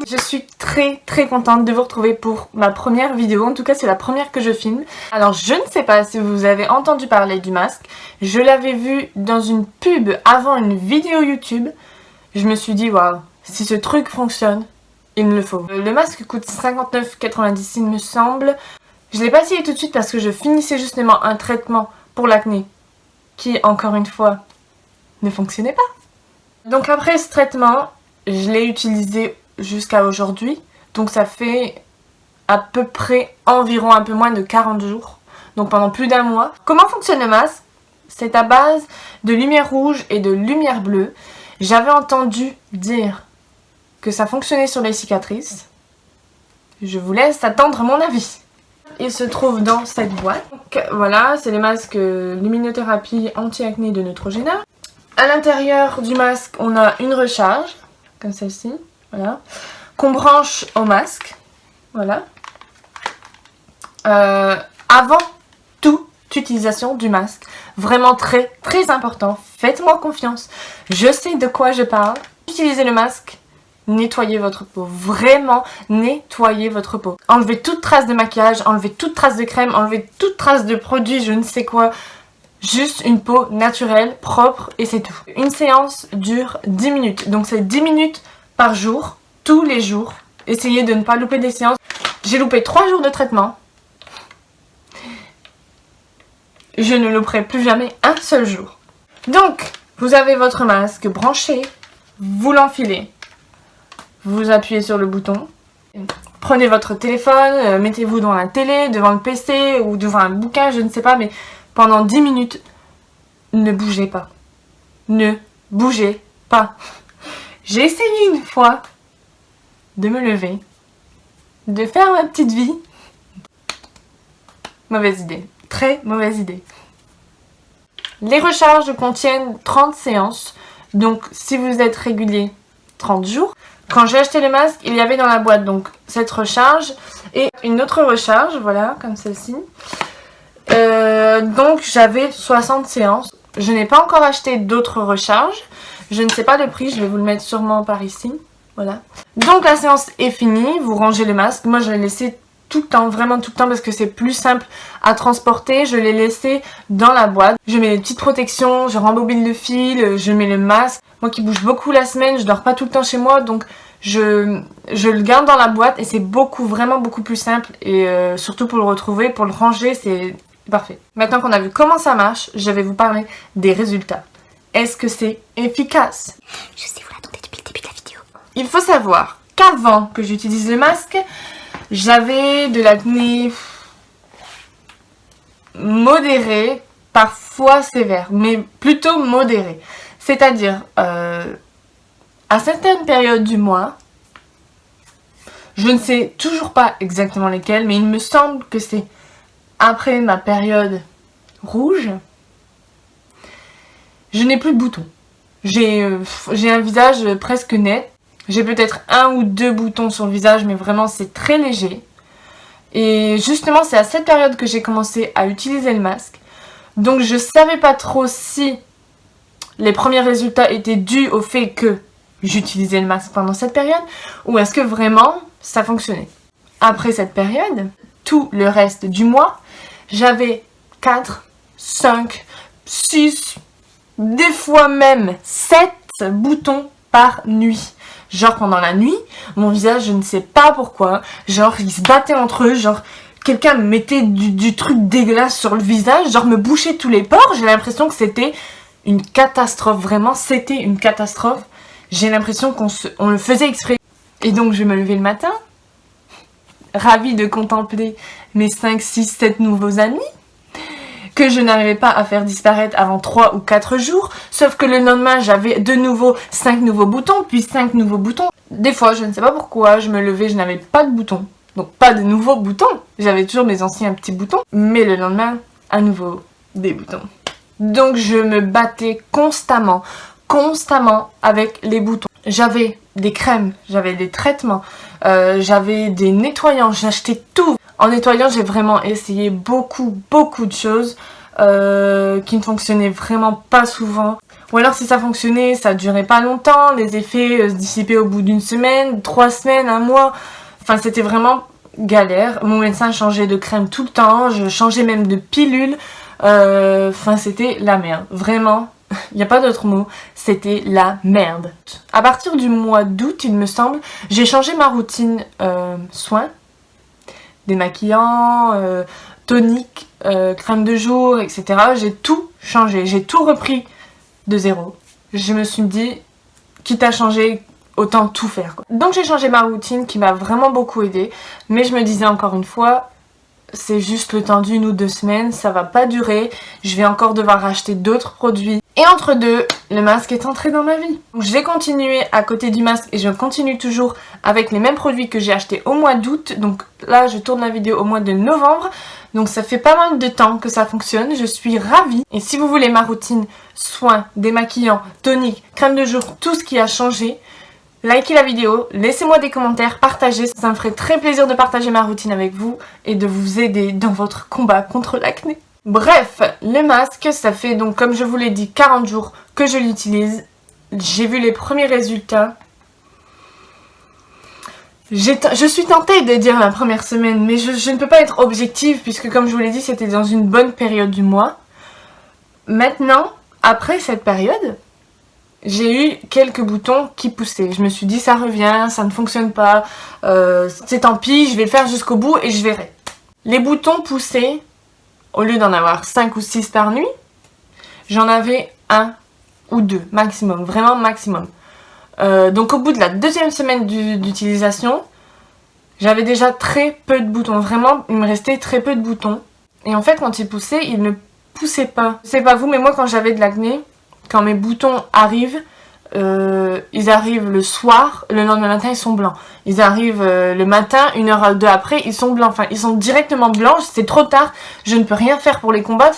Je suis très contente de vous retrouver pour ma première vidéo, en tout cas c'est la première que je filme. Alors je ne sais pas si vous avez entendu parler du masque, je l'avais vu dans une pub avant une vidéo YouTube. Je me suis dit waouh, si ce truc fonctionne, il me le faut. Le masque coûte 59,90 il me semble. Je l'ai pas essayé tout de suite parce que je finissais justement un traitement pour l'acné qui encore une fois ne fonctionnait pas. Donc après ce traitement, je l'ai utilisé jusqu'à aujourd'hui, donc ça fait à peu près environ un peu moins de 40 jours, donc pendant plus d'un mois. Comment fonctionne le masque? C'est à base de lumière rouge et de lumière bleue. J'avais entendu dire que ça fonctionnait sur les cicatrices. Je vous laisse attendre mon avis. Il se trouve dans cette boîte. Donc, voilà, c'est le masque luminothérapie anti-acné de Neutrogena. À l'intérieur du masque, on a une recharge, comme celle-ci. Voilà, qu'on branche au masque, voilà. Avant toute utilisation du masque, vraiment très important, faites-moi confiance, je sais de quoi je parle. Utilisez le masque, nettoyez votre peau, vraiment nettoyez votre peau. Enlevez toute trace de maquillage, enlevez toute trace de crème, enlevez toute trace de produit, je ne sais quoi. Juste une peau naturelle, propre et c'est tout. Une séance dure 10 minutes, donc c'est 10 minutes par jour, tous les jours. Essayez de ne pas louper des séances. J'ai loupé 3 jours de traitement. Je ne louperai plus jamais un seul jour. Donc, vous avez votre masque branché, vous l'enfilez. Vous appuyez sur le bouton. Prenez votre téléphone, mettez-vous devant la télé, devant le PC ou devant un bouquin, je ne sais pas, mais pendant 10 minutes, ne bougez pas. Ne bougez pas. J'ai essayé une fois de me lever, de faire ma petite vie. Mauvaise idée, très mauvaise idée. Les recharges contiennent 30 séances, donc si vous êtes régulier, 30 jours. Quand j'ai acheté le masque, il y avait dans la boîte donc cette recharge et une autre recharge, voilà, comme celle-ci. Donc j'avais 60 séances. Je n'ai pas encore acheté d'autres recharges. Je ne sais pas le prix, je vais vous le mettre sûrement par ici. Voilà. Donc la séance est finie, vous rangez le masque. Moi je l'ai laissé tout le temps, vraiment tout le temps parce que c'est plus simple à transporter. Je l'ai laissé dans la boîte. Je mets les petites protections, je rembobine le fil, je mets le masque. Moi qui bouge beaucoup la semaine, je dors pas tout le temps chez moi donc je le garde dans la boîte et c'est vraiment beaucoup plus simple et surtout pour le retrouver, pour le ranger, c'est parfait. Maintenant qu'on a vu comment ça marche, je vais vous parler des résultats. Est-ce que c'est efficace? Je sais, vous l'attendez depuis le début de la vidéo. Il faut savoir qu'avant que j'utilise le masque, j'avais de l'acné modéré, parfois sévère, mais plutôt modéré. C'est-à-dire, à certaines périodes du mois, je ne sais toujours pas exactement lesquelles, mais il me semble que c'est après ma période rouge, je n'ai plus de boutons. J'ai un visage presque net. J'ai peut-être 1 ou 2 boutons sur le visage, mais vraiment c'est très léger. Et justement, c'est à cette période que j'ai commencé à utiliser le masque. Donc je savais pas trop si les premiers résultats étaient dus au fait que j'utilisais le masque pendant cette période, ou est-ce que vraiment ça fonctionnait. Après cette période, tout le reste du mois, j'avais 4, 5, 6, des fois même 7 boutons par nuit. Genre pendant la nuit, mon visage, je ne sais pas pourquoi, genre ils se battaient entre eux, genre quelqu'un me mettait du truc dégueulasse sur le visage, genre me bouchait tous les pores, j'ai l'impression que c'était une catastrophe, vraiment c'était une catastrophe. J'ai l'impression qu'on le faisait exprès. Et donc je me levais le matin, ravie de contempler mes 5, 6, 7 nouveaux amis, que je n'arrivais pas à faire disparaître avant 3 ou 4 jours, sauf que le lendemain j'avais de nouveau 5 nouveaux boutons, puis 5 nouveaux boutons. Des fois, je ne sais pas pourquoi, je me levais, je n'avais pas de boutons, donc pas de nouveaux boutons. J'avais toujours mes anciens petits boutons, mais le lendemain, à nouveau, des boutons. Donc je me battais constamment avec les boutons. J'avais des crèmes, j'avais des traitements, j'avais des nettoyants, j'achetais tout. En nettoyant, j'ai vraiment essayé beaucoup de choses qui ne fonctionnaient vraiment pas souvent. Ou alors si ça fonctionnait, ça durait pas longtemps, les effets se dissipaient au bout d'une semaine, 3 semaines, un mois. Enfin, c'était vraiment galère. Mon médecin changeait de crème tout le temps, je changeais même de pilule. Enfin, c'était la merde. Vraiment, il n'y a pas d'autre mot, c'était la merde. À partir du mois d'août, il me semble, j'ai changé ma routine soins, démaquillant, tonique, crème de jour, etc. J'ai tout changé, j'ai tout repris de zéro. Je me suis dit, quitte à changer, autant tout faire, quoi. Donc j'ai changé ma routine qui m'a vraiment beaucoup aidée, mais je me disais encore une fois, c'est juste le temps d'1 ou 2 semaines, ça va pas durer, je vais encore devoir racheter d'autres produits. Et entre deux, le masque est entré dans ma vie. Donc j'ai continué à côté du masque et je continue toujours avec les mêmes produits que j'ai achetés au mois d'août. Donc là, je tourne la vidéo au mois de novembre. Donc ça fait pas mal de temps que ça fonctionne, je suis ravie. Et si vous voulez ma routine soins, démaquillant, tonique, crème de jour, tout ce qui a changé, likez la vidéo, laissez-moi des commentaires, partagez, ça me ferait très plaisir de partager ma routine avec vous et de vous aider dans votre combat contre l'acné. Bref, le masque, ça fait donc comme je vous l'ai dit 40 jours que je l'utilise. J'ai vu les premiers résultats. Je suis tentée de dire la première semaine, mais je ne peux pas être objective puisque comme je vous l'ai dit, c'était dans une bonne période du mois. Maintenant, après cette période, j'ai eu quelques boutons qui poussaient. Je me suis dit ça revient, ça ne fonctionne pas, c'est tant pis, je vais le faire jusqu'au bout et je verrai. Les boutons poussaient, au lieu d'en avoir 5 ou 6 par nuit, j'en avais 1 ou 2 maximum, vraiment maximum. Donc au bout de la 2e semaine d'utilisation, j'avais déjà très peu de boutons. Vraiment, il me restait très peu de boutons. Et en fait, quand ils poussaient, ils ne poussaient pas. Je sais pas vous, mais moi quand j'avais de l'acné, quand mes boutons arrivent, ils arrivent le soir, le lendemain matin ils sont blancs. Ils arrivent le matin, 1 heure ou 2 après, ils sont blancs. Enfin, ils sont directement blancs, c'est trop tard, je ne peux rien faire pour les combattre,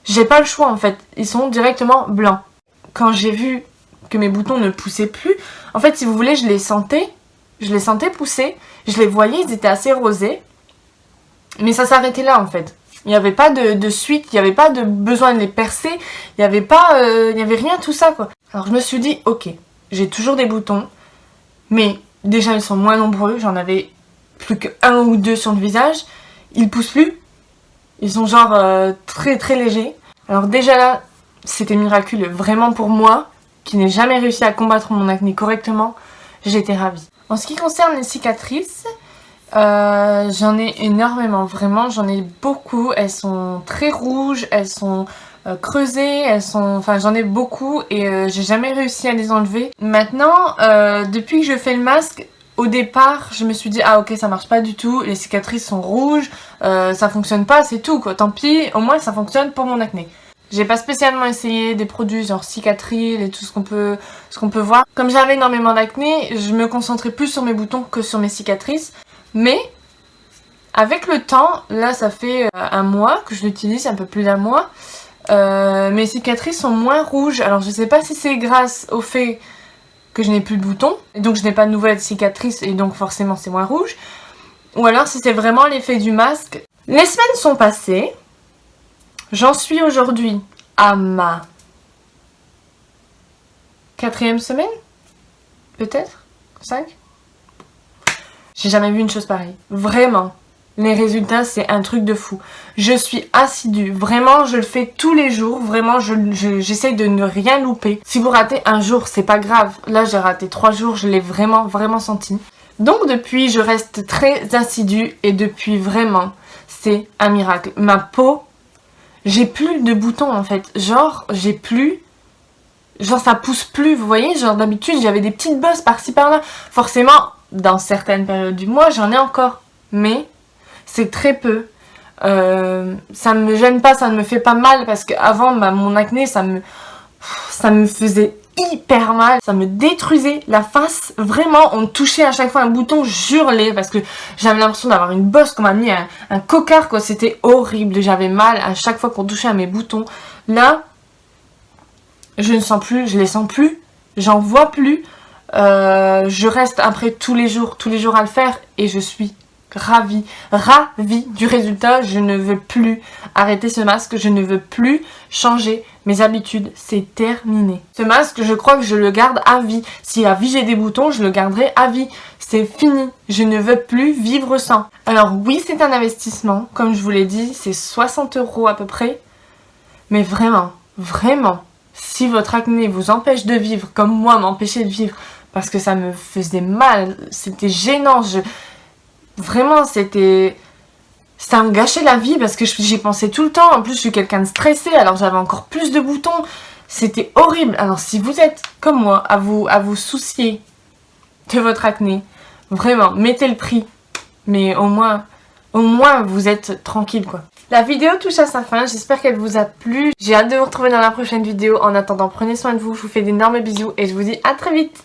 j'ai pas le choix en fait. Ils sont directement blancs. Quand j'ai vu que mes boutons ne poussaient plus, en fait si vous voulez, je les sentais pousser, je les voyais, ils étaient assez rosés, mais ça s'arrêtait là en fait. Il n'y avait pas de suite, il n'y avait pas de besoin de les percer, il n'y avait pas, il n'y avait rien tout ça quoi. Alors je me suis dit, ok, j'ai toujours des boutons, mais déjà ils sont moins nombreux, j'en avais plus que 1 ou 2 sur le visage, ils poussent plus, ils sont genre très très légers. Alors déjà là, c'était miraculeux, vraiment pour moi, qui n'ai jamais réussi à combattre mon acné correctement, j'étais ravie. En ce qui concerne les cicatrices, j'en ai énormément, vraiment, j'en ai beaucoup. Elles sont très rouges, elles sont creusées, enfin j'en ai beaucoup et j'ai jamais réussi à les enlever. Maintenant, depuis que je fais le masque, au départ, je me suis dit ah ok ça marche pas du tout, les cicatrices sont rouges, ça fonctionne pas, c'est tout quoi. Tant pis, au moins ça fonctionne pour mon acné. J'ai pas spécialement essayé des produits genre Cicatril et tout ce qu'on peut voir. Comme j'avais énormément d'acné, je me concentrais plus sur mes boutons que sur mes cicatrices. Mais avec le temps, là ça fait 1 mois que je l'utilise, un peu plus d'1 mois, mes cicatrices sont moins rouges. Alors je sais pas si c'est grâce au fait que je n'ai plus de boutons, et donc je n'ai pas de nouvelles cicatrices et donc forcément c'est moins rouge, ou alors si c'est vraiment l'effet du masque. Les semaines sont passées, j'en suis aujourd'hui à ma 4e semaine, peut-être 5. J'ai jamais vu une chose pareille. Vraiment. Les résultats, c'est un truc de fou. Je suis assidue. Vraiment, je le fais tous les jours. Vraiment, j'essaye de ne rien louper. Si vous ratez un jour, c'est pas grave. Là, j'ai raté 3 jours. Je l'ai vraiment, vraiment senti. Donc, depuis, je reste très assidue. Et depuis, vraiment, c'est un miracle. Ma peau, j'ai plus de boutons, en fait. Genre, j'ai plus... Genre, ça pousse plus. Vous voyez, genre, d'habitude, j'avais des petites bosses par-ci, par-là. Forcément... Dans certaines périodes du mois, j'en ai encore. Mais c'est très peu. Ça me gêne pas, ça ne me fait pas mal. Parce qu'avant, mon acné, ça me faisait hyper mal. Ça me détruisait la face. Vraiment, on me touchait à chaque fois un bouton, j'hurlais. Parce que j'avais l'impression d'avoir une bosse qu'on m'a mis un cocard, quoi. C'était horrible. J'avais mal à chaque fois qu'on touchait à mes boutons. Là, je ne sens plus, je les sens plus. J'en vois plus. Je reste après tous les jours à le faire et je suis ravie du résultat. Je ne veux plus arrêter ce masque, je ne veux plus changer mes habitudes, c'est terminé. Ce masque, je crois que je le garde à vie. Si à vie j'ai des boutons, je le garderai à vie. C'est fini, je ne veux plus vivre sans. Alors oui, c'est un investissement, comme je vous l'ai dit, c'est 60 € à peu près. Mais vraiment, si votre acné vous empêche de vivre, comme moi m'empêchait de vivre, parce que ça me faisait mal, c'était gênant, vraiment c'était... Ça me gâchait la vie parce que j'y pensais tout le temps. En plus, je suis quelqu'un de stressé, alors j'avais encore plus de boutons. C'était horrible. Alors, si vous êtes comme moi, à vous soucier de votre acné, vraiment, mettez le prix. Mais au moins, vous êtes tranquille, quoi. La vidéo touche à sa fin. J'espère qu'elle vous a plu. J'ai hâte de vous retrouver dans la prochaine vidéo. En attendant, prenez soin de vous. Je vous fais d'énormes bisous et je vous dis à très vite.